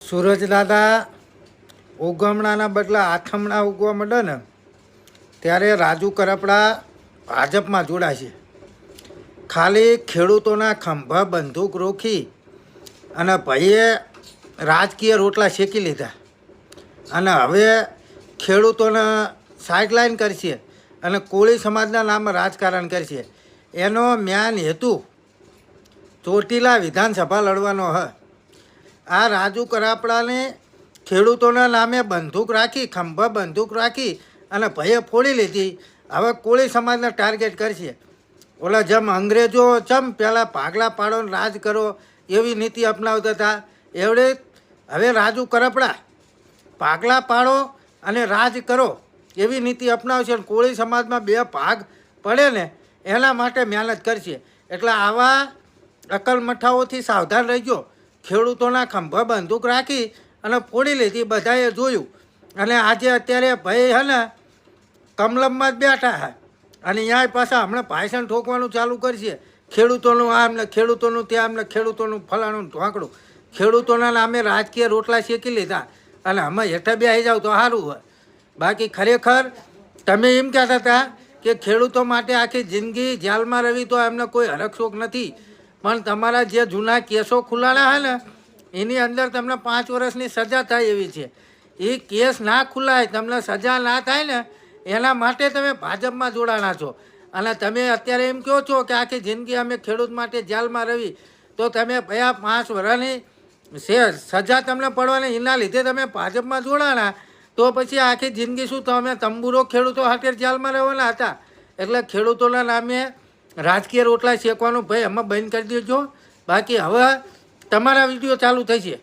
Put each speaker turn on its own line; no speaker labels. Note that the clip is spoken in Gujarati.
સૂરજ દાદા ઉગમણાના બદલા આથમણા ઉગવા માંડે ને ત્યારે રાજુ કરપડા ભાજપમાં જોડાશે. ખાલી ખેડૂતોના ખંભા બંદૂક રોકી અને ભાઈએ રાજકીય રોટલા શેકી લીધા અને હવે ખેડૂતોને સાઇડલાઇન કરશે અને કોળી સમાજના નામે રાજકારણ કરશે. એનો મ્યાન હેતુ ચોટીલા વિધાનસભા લડવાનો હ. આ રાજુ કરાપડાને ખેડૂતોના નામે બંદૂક રાખી, ખંભા બંદૂક રાખી અને ભયે ફોડી લીધી. હવે કોળી સમાજને ટાર્ગેટ કરશે. ઓલા જેમ અંગ્રેજો ચમ પહેલાં ભાગલા પાડો ને રાજ કરો એવી નીતિ અપનાવતા હતા, એવડે હવે રાજુ કરપડા ભાગલા પાડો અને રાજ કરો એવી નીતિ અપનાવશે. કોળી સમાજમાં બે ભાગ પડે ને એના માટે મહેનત કરશે. એટલે આવા અકલમઠાઓથી સાવધાન રહેજો. ખેડૂતોના ખંભા બંદૂક રાખી અને ફોડી લીધી, બધાએ જોયું. અને આજે અત્યારે ભાઈ હે ને કમલમમાં જ બેઠા હે અને ત્યાં પાછા હમણાં ભાષણ ઠોકવાનું ચાલુ કરશે. ખેડૂતોનું આમ ને ખેડૂતોનું ત્યાં ને ખેડૂતોનું ફલાણું ઢોંકડું. ખેડૂતોના નામે રાજકીય રોટલા શેકી લીધા અને અમે હેઠા બે આવી જાવ તો સારું હોય. બાકી ખરેખર તમે એમ કહેતા હતા કે ખેડૂતો માટે આખી જિંદગી જેલમાં રહેવી તો એમને કોઈ હરકશોક નથી, પણ તમારા જે જૂના કેસો ખુલાડા હે ને એની અંદર તમને 5 વર્ષની સજા થાય એવી છે. એ કેસ ના ખુલાય, તમને સજા ના થાય ને એના માટે તમે ભાજપમાં જોડાણા છો. અને તમે અત્યારે એમ કહો છો કે આખી જિંદગી અમે ખેડૂત માટે જેલમાં રહી, તો તમે ભયા 5 વર્ષની સજા તમને પડવાની એના લીધે તમે ભાજપમાં જોડાણા, તો પછી આખી જિંદગી શું તમે તંબુરો ખેડૂતો હાથે જેલમાં રહેવાના હતા? એટલે ખેડૂતોના નામે રાજકીય રોટલા શેકવાનું ભાઈ એમાં બંધ કરી દેજો. બાકી હવે તમારા વિડીયો ચાલુ થશે.